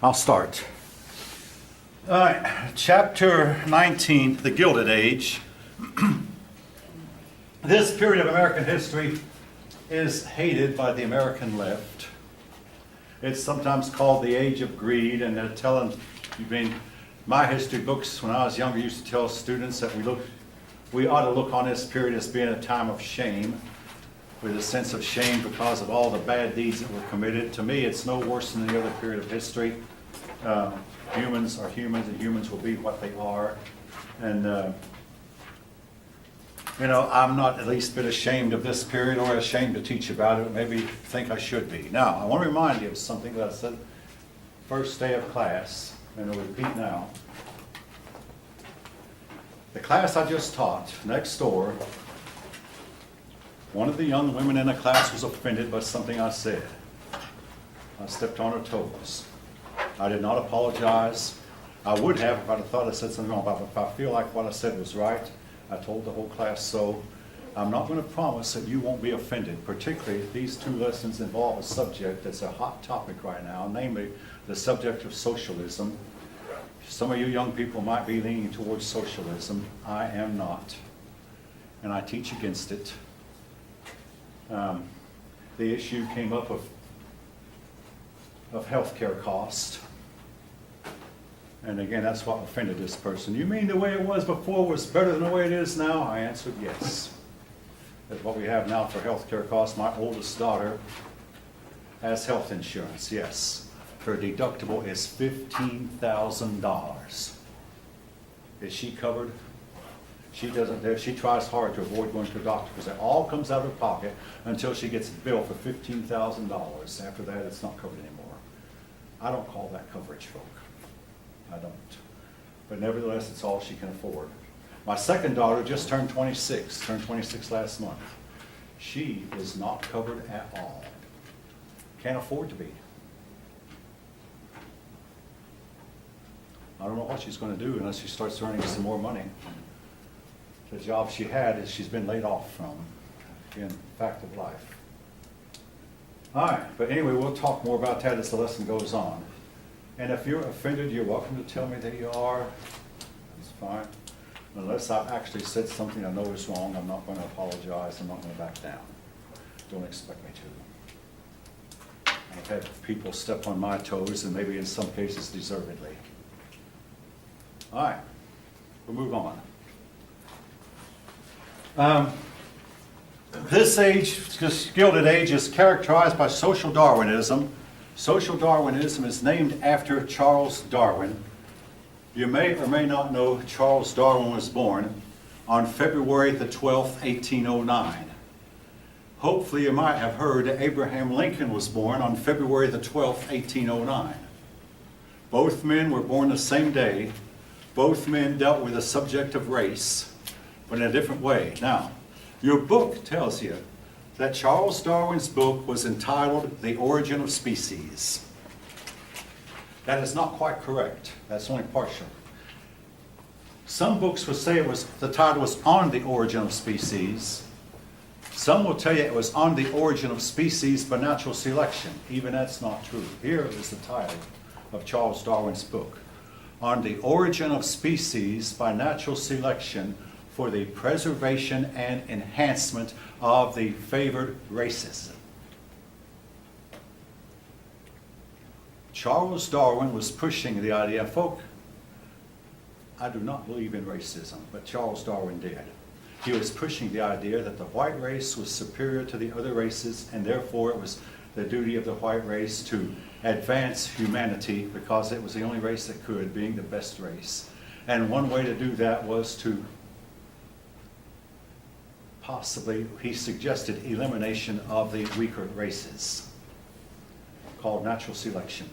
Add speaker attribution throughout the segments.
Speaker 1: I'll start. All right, chapter 19, The Gilded Age. This period of American history is hated by the American left. It's sometimes called the Age of Greed, and they're telling, my history books when I was younger used to tell students that we ought to look on this period as being a time of shame, with a sense of shame because of all the bad deeds that were committed. To me, it's no worse than any other period of history. Humans are humans, and humans will be what they are. And, I'm not at least a bit ashamed of this period or ashamed to teach about it, maybe think I should be. Now, I want to remind you of something that I said first day of class, and I'll repeat now. The class I just taught, next door, one of the young women in the class was offended by something I said. I stepped on her toes. I did not apologize. I would have if I'd have thought I said something wrong, but if I feel like what I said was right, I told the whole class so. I'm not going to promise that you won't be offended, particularly if these two lessons involve a subject that's a hot topic right now, namely the subject of socialism. Some of you young people might be leaning towards socialism. I am not, and I teach against it. The issue came up of health care cost. And again, that's what offended this person. You mean the way it was before was better than the way it is now? I answered yes. That's what we have now for health care costs. My oldest daughter has health insurance, yes. Her deductible is $15,000. Is she covered? She doesn't. She tries hard to avoid going to the doctor because it all comes out of her pocket until she gets a bill for $15,000. After that, it's not covered anymore. I don't call that coverage, folk. I don't. But nevertheless, it's all she can afford. My second daughter just turned 26 last month. She is not covered at all. Can't afford to be. I don't know what she's going to do unless she starts earning some more money. The job she had is she's been laid off from. Again, fact of life. All right, but anyway, we'll talk more about that as the lesson goes on. And if you're offended, you're welcome to tell me that you are. That's fine. Unless I've actually said something I know is wrong, I'm not going to apologize. I'm not going to back down. Don't expect me to. I've had people step on my toes, and maybe in some cases deservedly. All right, we'll move on. This age, this Gilded Age, is characterized by social Darwinism. Social Darwinism is named after Charles Darwin. You may or may not know Charles Darwin was born on February the 12th, 1809. Hopefully you might have heard that Abraham Lincoln was born on February the 12th, 1809. Both men were born the same day. Both men dealt with the subject of race, but in a different way. Now, your book tells you that Charles Darwin's book was entitled The Origin of Species. That is not quite correct. That's only partial. Some books will say the title was On the Origin of Species. Some will tell you it was On the Origin of Species by Natural Selection. Even that's not true. Here is the title of Charles Darwin's book. On the Origin of Species by Natural Selection for the Preservation and Enhancement of the Favored Races. Charles Darwin was pushing the idea, folk, I do not believe in racism, but Charles Darwin did. He was pushing the idea that the white race was superior to the other races, and therefore it was the duty of the white race to advance humanity because it was the only race that could, being the best race. And one way to do that was to possibly, he suggested elimination of the weaker races, called natural selection.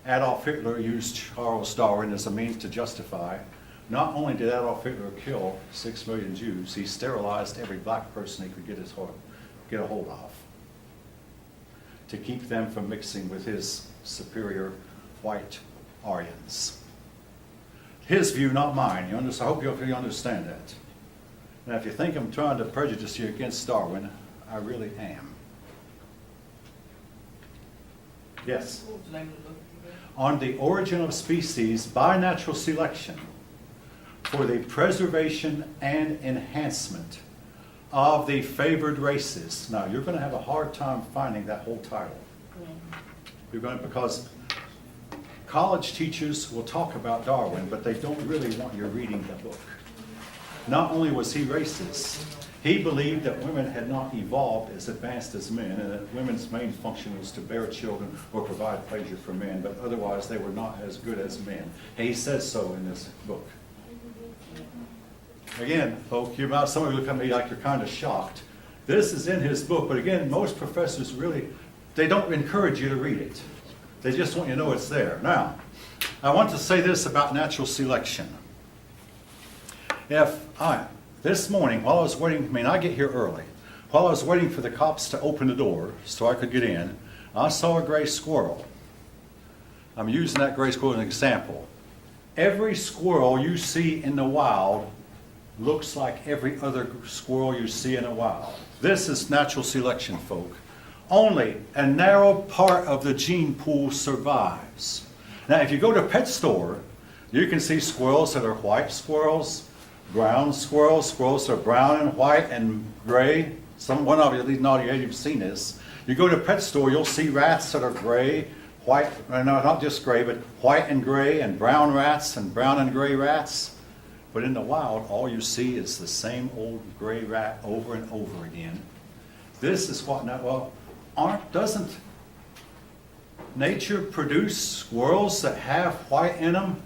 Speaker 1: Adolf Hitler used Charles Darwin as a means to justify. Not only did Adolf Hitler kill 6 million Jews, he sterilized every black person he could get a hold of to keep them from mixing with his superior white Aryans. His view, not mine. I hope you understand that. Now, if you think I'm trying to prejudice you against Darwin, I really am. Yes.
Speaker 2: What was the name of the book again?
Speaker 1: On the origin of species by natural selection for the preservation and enhancement of the favored races. Now, you're going to have a hard time finding that whole title. You're going to, because college teachers will talk about Darwin, but they don't really want you reading the book. Not only was he racist, he believed that women had not evolved as advanced as men, and that women's main function was to bear children or provide pleasure for men, but otherwise they were not as good as men. He says so in this book. Again, folks, some of you look at me like you're kind of shocked. This is in his book, but again, most professors really, they don't encourage you to read it. They just want you to know it's there. Now, I want to say this about natural selection. This morning, while I was waiting, I get here early. While I was waiting for the cops to open the door so I could get in, I saw a gray squirrel. I'm using that gray squirrel as an example. Every squirrel you see in the wild looks like every other squirrel you see in the wild. This is natural selection, folk. Only a narrow part of the gene pool survives. Now, if you go to a pet store, you can see squirrels that are white squirrels, brown squirrels, squirrels that are brown and white and gray. One of you, at least not you, you've seen this. You go to a pet store, you'll see rats that are gray, white, no, not just gray, but white and gray, and brown rats and brown and gray rats. But in the wild, all you see is the same old gray rat over and over again. This is what, doesn't nature produce squirrels that have white in them?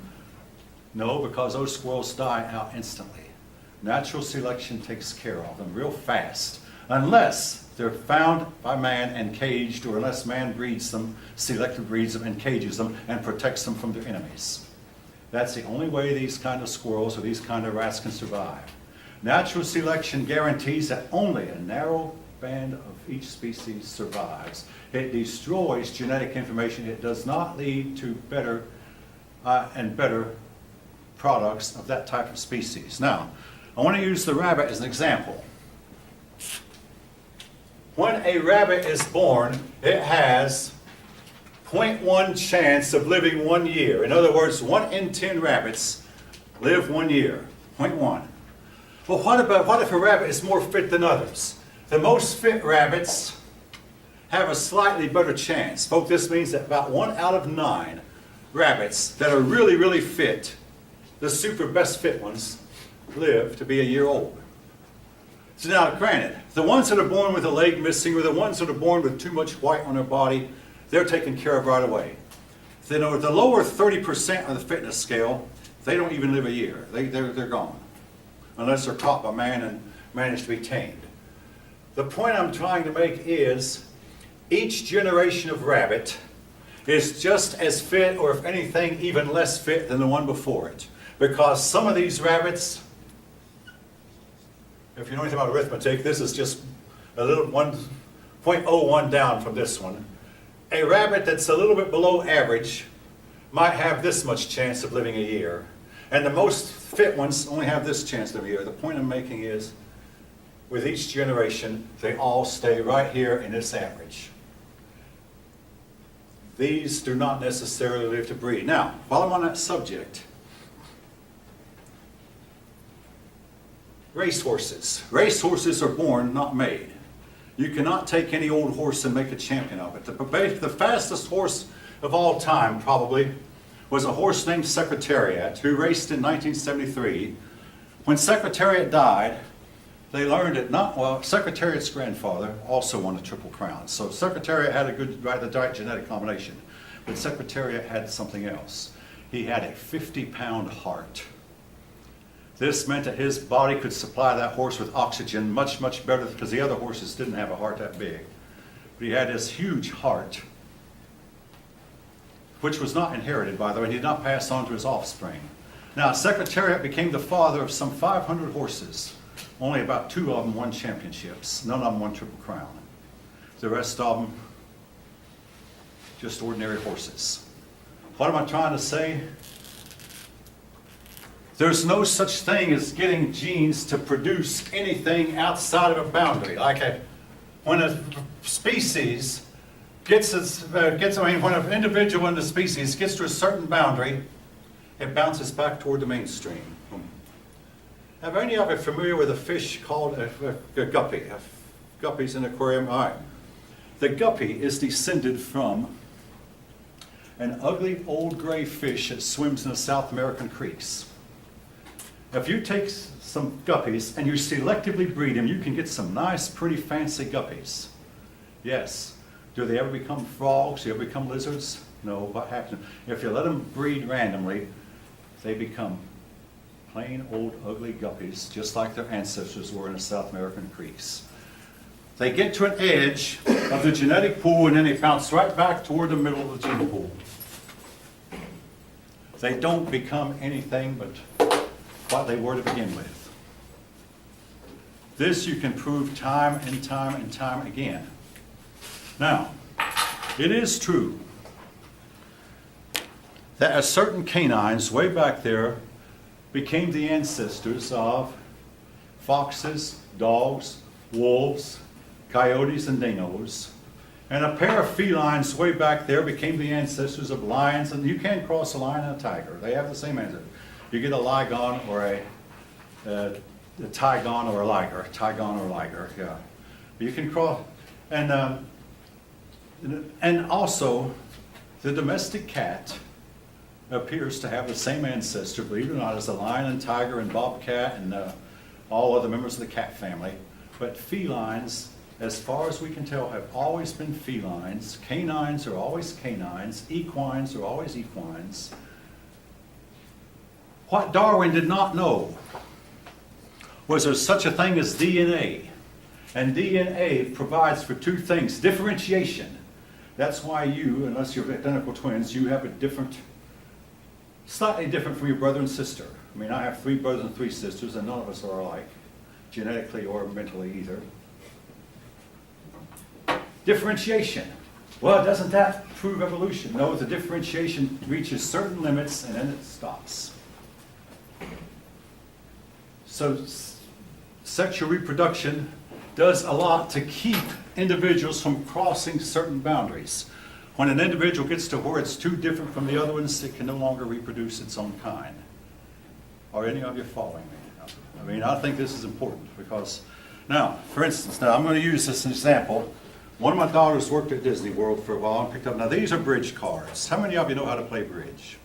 Speaker 1: No, because those squirrels die out instantly. Natural selection takes care of them real fast, unless they're found by man and caged, or unless man breeds them, selectively breeds them and cages them and protects them from their enemies. That's the only way these kind of squirrels or these kind of rats can survive. Natural selection guarantees that only a narrow band of each species survives. It destroys genetic information. It does not lead to better and better products of that type of species. Now, I want to use the rabbit as an example. When a rabbit is born, it has 0.1 chance of living 1 year. In other words, 1 in 10 rabbits live 1 year. 0.1. Well, what if a rabbit is more fit than others? The most fit rabbits have a slightly better chance. Folks, this means that about 1 out of 9 rabbits that are really, really fit, the super best fit ones, live to be a year old. So now, granted, the ones that are born with a leg missing, or the ones that are born with too much white on their body, they're taken care of right away. Then the lower 30% of the fitness scale, they don't even live a year. They're gone, unless they're caught by man and managed to be tamed. The point I'm trying to make is, each generation of rabbit is just as fit, or if anything, even less fit than the one before it. Because some of these rabbits, if you know anything about arithmetic, this is just a little 1.01 down from this one. A rabbit that's a little bit below average might have this much chance of living a year. And the most fit ones only have this chance of a year. The point I'm making is, with each generation, they all stay right here in this average. These do not necessarily live to breed. Now, while I'm on that subject, racehorses. Racehorses are born, not made. You cannot take any old horse and make a champion of it. The fastest horse of all time, probably, was a horse named Secretariat, who raced in 1973. When Secretariat died, they learned that Secretariat's grandfather also won a Triple Crown. So Secretariat had the right genetic combination. But Secretariat had something else. He had a 50-pound heart. This meant that his body could supply that horse with oxygen much, much better, because the other horses didn't have a heart that big. But he had this huge heart, which was not inherited, by the way. He did not pass on to his offspring. Now, Secretariat became the father of some 500 horses. Only about 2 of them won championships. None of them won Triple Crown. The rest of them, just ordinary horses. What am I trying to say? There's no such thing as getting genes to produce anything outside of a boundary. When a species when an individual in the species gets to a certain boundary, it bounces back toward the mainstream. Have any of you familiar with a fish called a guppy? Guppies in the aquarium? All right. The guppy is descended from an ugly old gray fish that swims in the South American creeks. If you take some guppies and you selectively breed them, you can get some nice, pretty, fancy guppies. Yes. Do they ever become frogs? Do they ever become lizards? No. What happens? If you let them breed randomly, they become plain old ugly guppies, just like their ancestors were in the South American creeks. They get to an edge of the genetic pool and then they bounce right back toward the middle of the gene pool. They don't become anything but what they were to begin with. This you can prove time and time and time again. Now, it is true that a certain canines way back there became the ancestors of foxes, dogs, wolves, coyotes, and dingoes. And a pair of felines way back there became the ancestors of lions, and you can cross a lion and a tiger. They have the same ancestor. You get a ligon or a tigon or a liger. Tigon or liger, yeah. You can cross, and also the domestic cat appears to have the same ancestor, believe it or not, as the lion and tiger and bobcat and all other members of the cat family. But felines, as far as we can tell, have always been felines. Canines are always canines. Equines are always equines. What Darwin did not know was there such a thing as DNA. And DNA provides for two things: differentiation. That's why you, unless you're identical twins, you have a different, slightly different from your brother and sister. I mean, I have 3 brothers and 3 sisters, and none of us are alike, genetically or mentally either. Differentiation. Well, doesn't that prove evolution? No, the differentiation reaches certain limits and then it stops. So sexual reproduction does a lot to keep individuals from crossing certain boundaries. When an individual gets to where it's too different from the other ones, it can no longer reproduce its own kind. Are any of you following me? I mean, I think this is important because, now, for instance, now I'm going to use this as an example. One of my daughters worked at Disney World for a while and picked up, now these are bridge cards. How many of you know how to play bridge?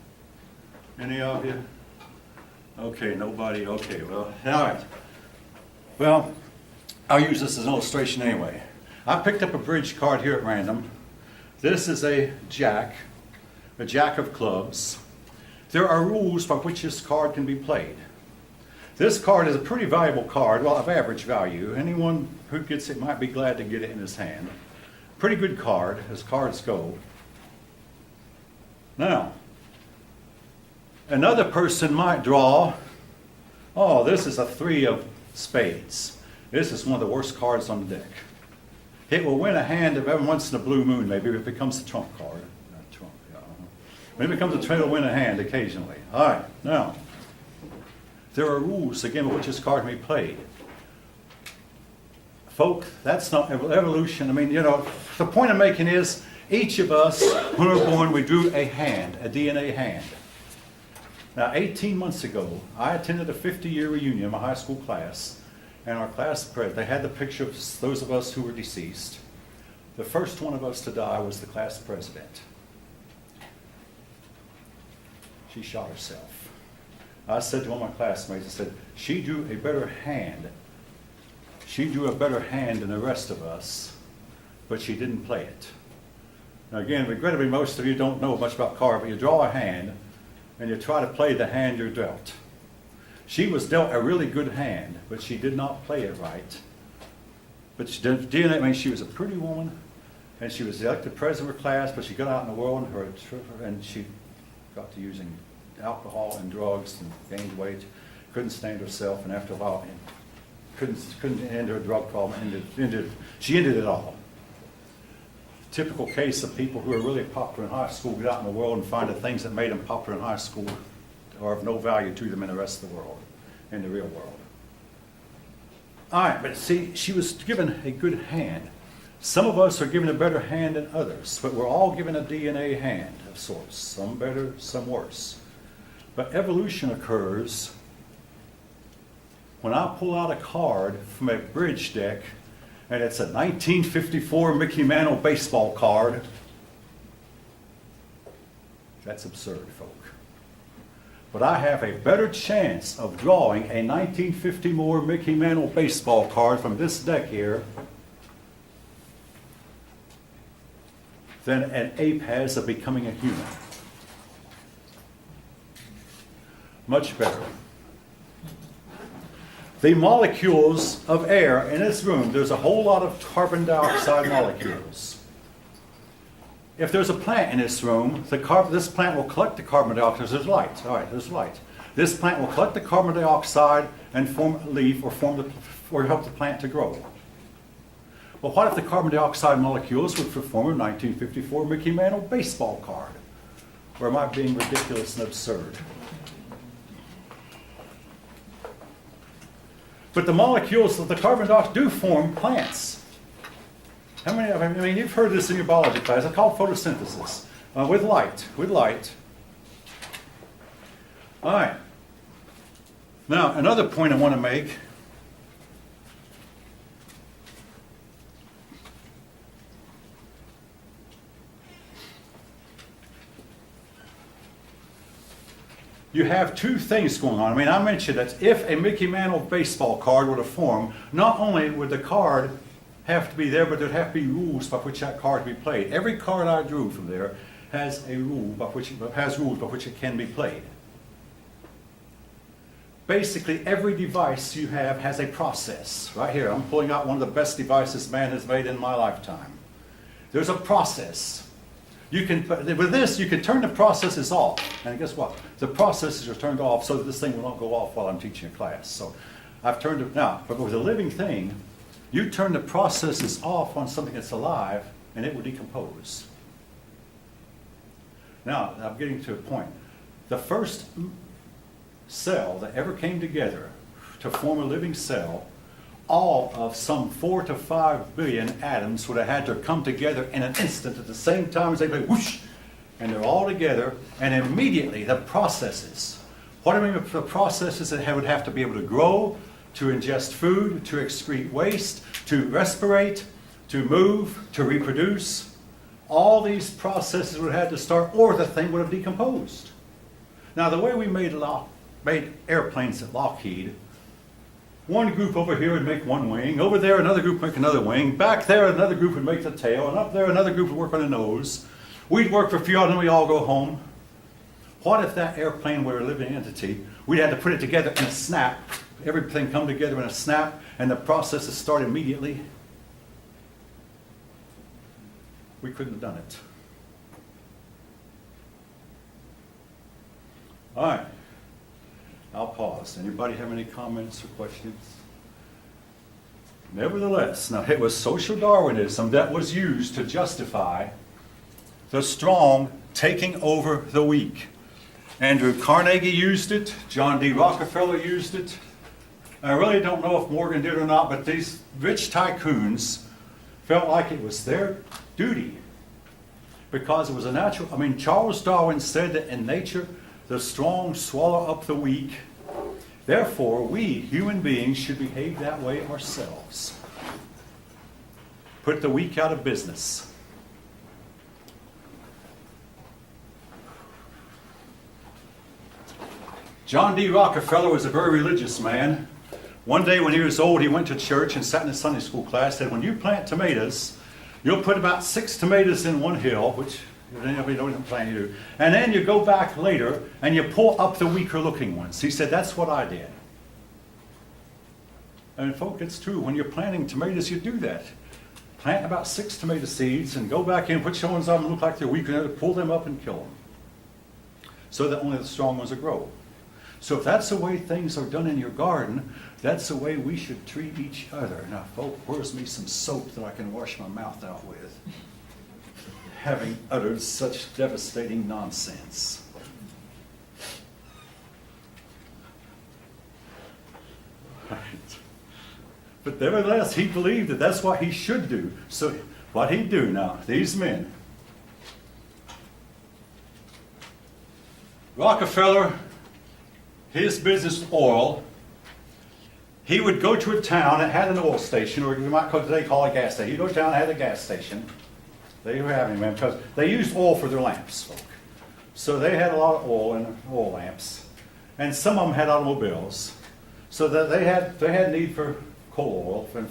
Speaker 1: Any of you? Okay, nobody, okay, well, all right. Well, I'll use this as an illustration anyway. I picked up a bridge card here at random. This is a jack of clubs. There are rules by which this card can be played. This card is a pretty valuable card, well, of average value. Anyone who gets it might be glad to get it in his hand. Pretty good card, as cards go. Now, another person might draw, oh, this is a 3 of spades. This is one of the worst cards on the deck. It will win a hand every once in a blue moon, maybe, if it becomes the trump card. Trump, yeah. Maybe it becomes a trade, it'll win a hand occasionally. All right, now, there are rules, again, by which this card may be played. Folk, that's not evolution. I mean, you know, the point I'm making is each of us, when we're born, we drew a hand, a DNA hand. Now, 18 months ago, I attended a 50-year reunion of my high school class, and our class president, they had the picture of those of us who were deceased. The first one of us to die was the class president. She shot herself. I said to one of my classmates, I said, she drew a better hand. She drew a better hand than the rest of us, but she didn't play it. Now again, regrettably, most of you don't know much about card, but you draw a hand, and you try to play the hand you're dealt. She was dealt a really good hand, but she did not play it right. But she did, DNA means she was a pretty woman, and she was elected president of her class, but she got out in the world and she got to using alcohol and drugs and gained weight, couldn't stand herself, and after a while couldn't end her drug problem. She ended it all. Typical case of people who are really popular in high school get out in the world and find the things that made them popular in high school are of no value to them in the rest of the world, in the real world. All right, but see, she was given a good hand. Some of us are given a better hand than others, but we're all given a DNA hand of sorts, some better, some worse. But evolution occurs when I pull out a card from a bridge deck, and it's a 1954 Mickey Mantle baseball card. That's absurd, folk. But I have a better chance of drawing a 1954 Mickey Mantle baseball card from this deck here than an ape has of becoming a human. Much better. The molecules of air in this room, there's a whole lot of carbon dioxide molecules. If there's a plant in this room, this plant will collect the carbon dioxide. There's light. All right, there's light. This plant will collect the carbon dioxide and form a leaf or help the plant to grow. Well, what if the carbon dioxide molecules would form a 1954 Mickey Mantle baseball card? Or am I being ridiculous and absurd? But the molecules of the carbon dioxide do form plants. How many of them? I mean, you've heard this in your biology class. It's called photosynthesis. With light. All right. Now, another point I want to make. You have two things going on. I mean, I mentioned that if a Mickey Mantle baseball card were to form, not only would the card have to be there, but there'd have to be rules by which that card be played. Every card I drew from there has rules by which it can be played. Basically, every device you have has a process. Right here, I'm pulling out one of the best devices man has made in my lifetime. There's a process. With this, you can turn the processes off. And guess what? The processes are turned off so that this thing will not go off while I'm teaching a class. So I've turned it now. But with a living thing, you turn the processes off on something that's alive, and it will decompose. Now, I'm getting to a point. The first cell that ever came together to form a living cell, all of some 4 to 5 billion atoms would have had to come together in an instant at the same time as they go whoosh, and they're all together, and immediately the processes. What do I mean by the processes? That would have to be able to grow, to ingest food, to excrete waste, to respirate, to move, to reproduce. All these processes would have had to start, or the thing would have decomposed. Now, the way we made airplanes at Lockheed, one group over here would make one wing, over there another group would make another wing, back there another group would make the tail, and up there another group would work on the nose. We'd work for a few hours and we all go home. What if that airplane were a living entity? We'd have to put it together in a snap. Everything come together in a snap, and the processes start immediately. We couldn't have done it. All right. I'll pause. Anybody have any comments or questions? Nevertheless, now it was social Darwinism that was used to justify the strong taking over the weak. Andrew Carnegie used it. John D. Rockefeller used it. I really don't know if Morgan did or not, but these rich tycoons felt like it was their duty because it was a natural. I mean, Charles Darwin said that in nature, the strong swallow up the weak. Therefore, we, human beings, should behave that way ourselves. Put the weak out of business. John D. Rockefeller was a very religious man. One day when he was old, he went to church and sat in a Sunday school class, said, when you plant tomatoes, you'll put about 6 tomatoes in one hill, which anybody don't plan you do. And then you go back later and you pull up the weaker looking ones. He said, that's what I did. And folks, it's true. When you're planting tomatoes, you do that. Plant about 6 tomato seeds and go back in, put your ones on that look like they're weak, and pull them up and kill them. So that only the strong ones will grow. So if that's the way things are done in your garden, that's the way we should treat each other. Now, folks, where's me some soap that I can wash my mouth out with? Having uttered such devastating nonsense. Right. But nevertheless, he believed that that's what he should do. So what he'd do now, these men, Rockefeller, his business oil, he would go to a town that had an oil station, or you might today call it a gas station. He'd go to a town that had a gas station. They were having them because they used oil for their lamps, folk. So they had a lot of oil in oil lamps. And some of them had automobiles. So that they had need for coal oil.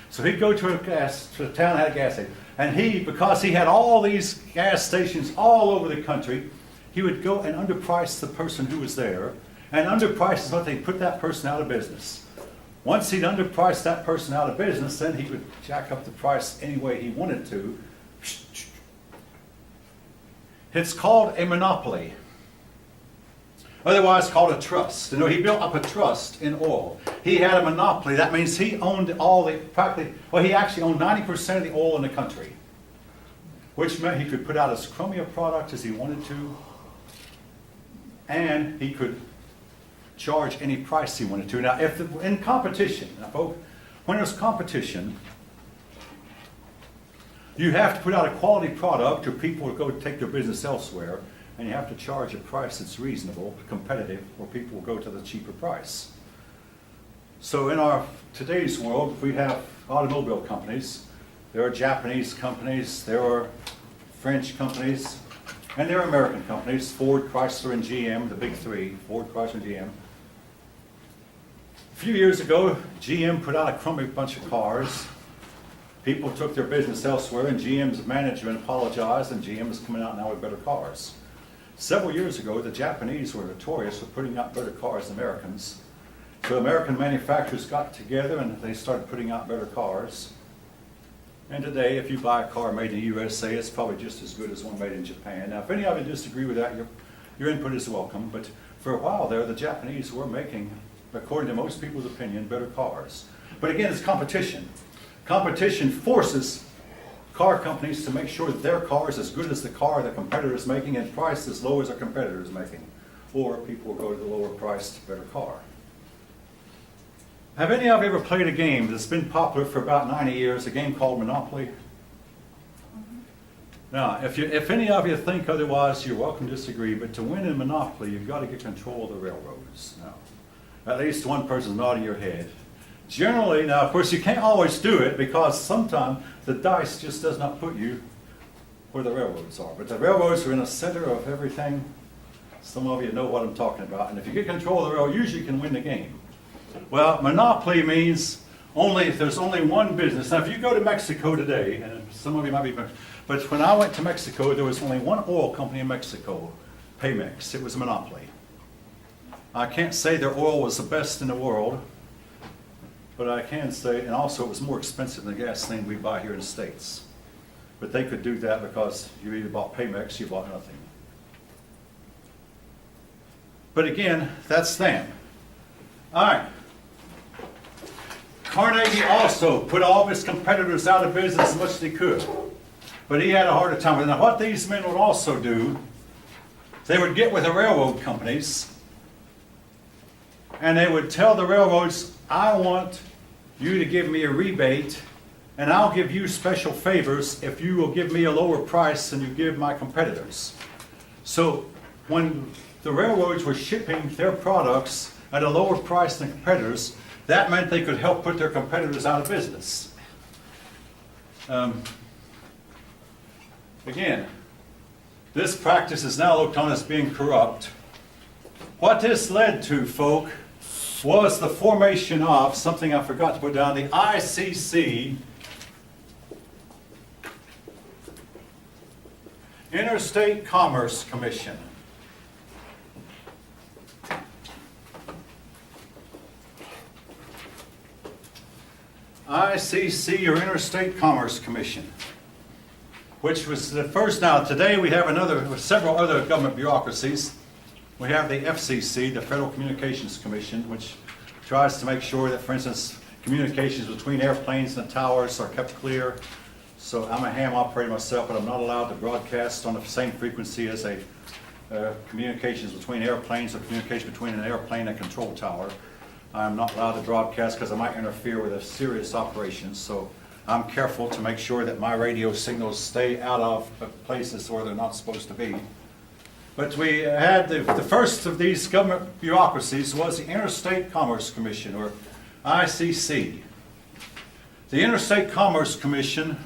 Speaker 1: So he'd go to a town that had a gas station. And because he had all these gas stations all over the country, he would go and underprice the person who was there. And underprice is what they put that person out of business. Once he'd underpriced that person out of business, then he would jack up the price any way he wanted to. It's called a monopoly. Otherwise called a trust. You know, he built up a trust in oil. He had a monopoly. That means he owned he actually owned 90% of the oil in the country. Which meant he could put out as crummy a product as he wanted to. And he could charge any price he wanted to. Now, in competition, when there's competition, you have to put out a quality product or people will go take their business elsewhere, and you have to charge a price that's reasonable, competitive, or people will go to the cheaper price. So in today's world, we have automobile companies. There are Japanese companies, there are French companies, and there are American companies, Ford, Chrysler, and GM, the big three, Ford, Chrysler, and GM. A few years ago, GM put out a crummy bunch of cars. People took their business elsewhere, and GM's management apologized, and GM is coming out now with better cars. Several years ago, the Japanese were notorious for putting out better cars than Americans. So American manufacturers got together, and they started putting out better cars. And today, if you buy a car made in the USA, it's probably just as good as one made in Japan. Now, if any of you disagree with that, your input is welcome. But for a while there, the Japanese were making, according to most people's opinion, better cars. But again, it's competition. Competition forces car companies to make sure that their car is as good as the car the competitor is making and priced as low as a competitor is making. Or people will go to the lower priced, better car. Have any of you ever played a game that's been popular for about 90 years, a game called Monopoly? Now, if any of you think otherwise, you're welcome to disagree, but to win in Monopoly, you've got to get control of the railroads. Now, at least one person's nodding your head. Generally, now, of course, you can't always do it because sometimes the dice just does not put you where the railroads are. But the railroads are in the center of everything. Some of you know what I'm talking about. And if you get control of the railroad, usually you can win the game. Well, monopoly means there's only one business. Now, if you go to Mexico today, and some of you might be, but when I went to Mexico, there was only one oil company in Mexico, Pemex. It was a monopoly. I can't say their oil was the best in the world, but I can say, and also it was more expensive than the gasoline we buy here in the States. But they could do that because you either bought Pemex, you bought nothing. But again, that's them. All right. Carnegie also put all of his competitors out of business as much as he could. But he had a harder time with it. Now, what these men would also do, they would get with the railroad companies, and they would tell the railroads, I want you to give me a rebate, and I'll give you special favors if you will give me a lower price than you give my competitors. So when the railroads were shipping their products at a lower price than competitors, that meant they could help put their competitors out of business. Again, this practice is now looked on as being corrupt. What this led to, folk, was the formation of something I forgot to put down, the ICC, Interstate Commerce Commission. ICC, or Interstate Commerce Commission, which was the first. Now today we have several other government bureaucracies. We have the FCC, the Federal Communications Commission, which tries to make sure that, for instance, communications between airplanes and towers are kept clear. So I'm a ham operator myself, but I'm not allowed to broadcast on the same frequency as communications between airplanes or communication between an airplane and a control tower. I'm not allowed to broadcast because I might interfere with a serious operation. So I'm careful to make sure that my radio signals stay out of places where they're not supposed to be. But we had the first of these government bureaucracies was the Interstate Commerce Commission, or ICC. The Interstate Commerce Commission,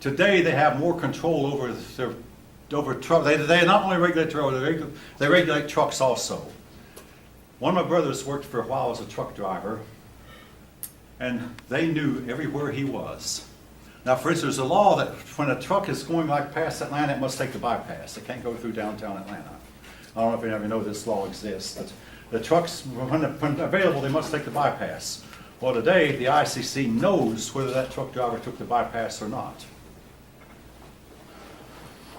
Speaker 1: today they have more control over truck. They not only regulate railroad, they regulate trucks also. One of my brothers worked for a while as a truck driver, and they knew everywhere he was. Now, for instance, there's a law that when a truck is going like past Atlanta, it must take the bypass. It can't go through downtown Atlanta. I don't know if you ever know this law exists, but the trucks, when available, they must take the bypass. Well, today, the ICC knows whether that truck driver took the bypass or not.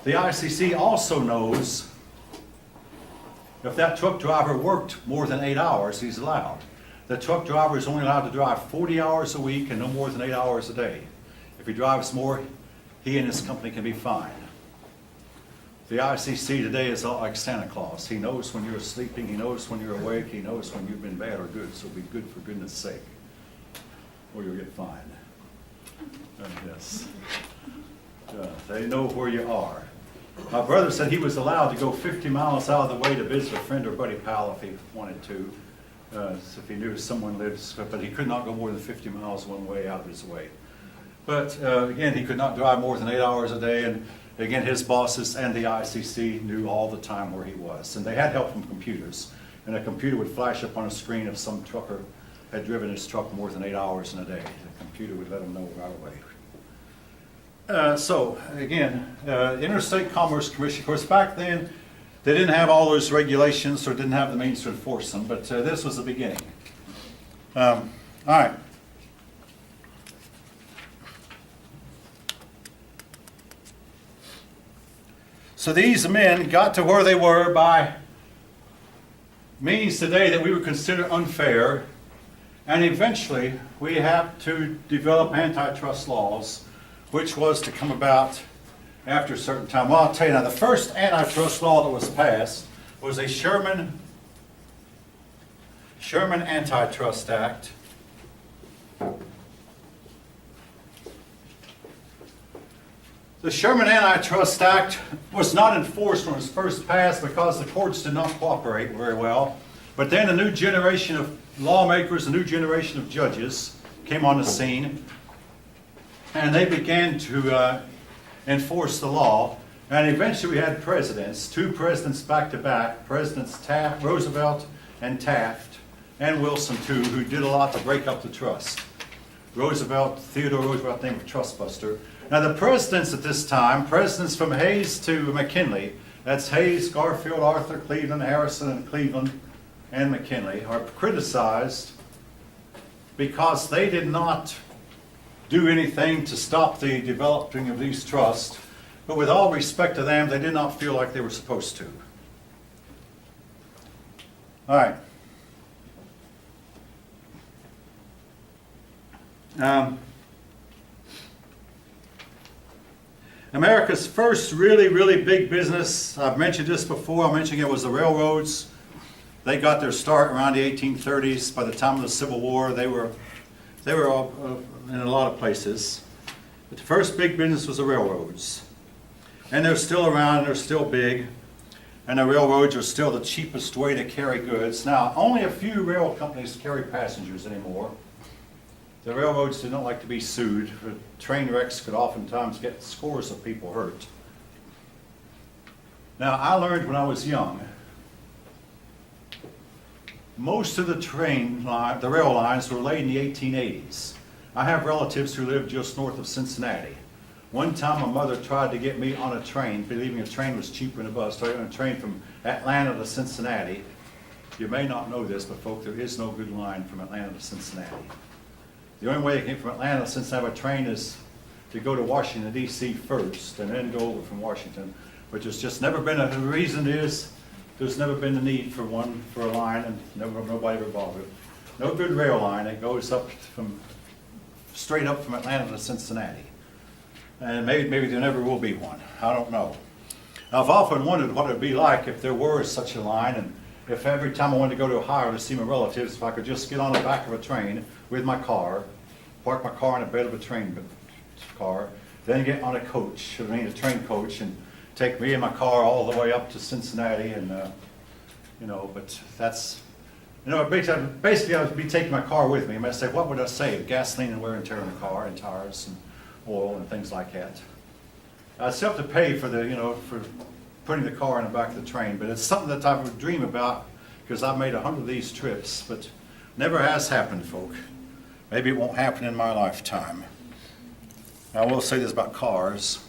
Speaker 1: The ICC also knows if that truck driver worked more than 8 hours, he's allowed. The truck driver is only allowed to drive 40 hours a week and no more than 8 hours a day. If he drives more, he and his company can be fined. The ICC today is like Santa Claus. He knows when you're sleeping, he knows when you're awake, he knows when you've been bad or good, so be good for goodness sake, or you'll get fined. Yes. They know where you are. My brother said he was allowed to go 50 miles out of the way to visit a friend or buddy pal if he wanted to, if he knew someone lives, but he could not go more than 50 miles one way out of his way. But again, he could not drive more than 8 hours a day, and again, his bosses and the ICC knew all the time where he was. And they had help from computers, and a computer would flash up on a screen if some trucker had driven his truck more than 8 hours in a day. The computer would let him know right away. So again, Interstate Commerce Commission, of course, back then, they didn't have all those regulations or didn't have the means to enforce them, but this was the beginning. All right. So these men got to where they were by means today that we would consider unfair, and eventually we have to develop antitrust laws, which was to come about after a certain time. Well, I'll tell you now, the first antitrust law that was passed was a Sherman Antitrust Act. The Sherman Antitrust Act was not enforced when it was first passed because the courts did not cooperate very well. But then a new generation of lawmakers, a new generation of judges came on the scene, and they began to enforce the law. And eventually we had presidents, two presidents back to back, Presidents Roosevelt and Taft, and Wilson too, who did a lot to break up the trust. Theodore Roosevelt, named Trust Buster. Now the presidents at this time, presidents from Hayes to McKinley, that's Hayes, Garfield, Arthur, Cleveland, Harrison, and Cleveland, and McKinley, are criticized because they did not do anything to stop the developing of these trusts. But with all respect to them, they did not feel like they were supposed to. All right. America's first really big business, I've mentioned this before, I'm mentioning it, was the railroads. They got their start around the 1830s. By the time of the Civil War, they were all, in a lot of places. But the first big business was the railroads. And they're still around, they're still big, and the railroads are still the cheapest way to carry goods. Now, only a few rail companies carry passengers anymore. The railroads do not like to be sued. Train wrecks could oftentimes get scores of people hurt. Now, I learned when I was young, most of the rail lines were laid in the 1880s. I have relatives who live just north of Cincinnati. One time my mother tried to get me on a train, believing a train was cheaper than a bus, started on a train from Atlanta to Cincinnati. You may not know this, but folks, there is no good line from Atlanta to Cincinnati. The only way to get from Atlanta to Cincinnati by train is to go to Washington, D.C. first, and then go over from Washington. But there's just never been the reason is, there's never been the need for a line, and nobody ever bothered. No good rail line that goes up straight up from Atlanta to Cincinnati. And maybe there never will be one. I don't know. Now, I've often wondered what it would be like if there were such a line, if every time I wanted to go to Ohio to see my relatives, if I could just get on the back of a train with my car, park my car in the bed of a train car, then get on a coach, a train coach, and take me and my car all the way up to Cincinnati, and but that's, basically I would be taking my car with me. I might say, what would I save? Gasoline and wear and tear in the car, and tires and oil and things like that. I still have to pay for for putting the car in the back of the train, but it's something that I would dream about, because I've made 100 of these trips, but never has happened, folk. Maybe it won't happen in my lifetime. I will say this about cars.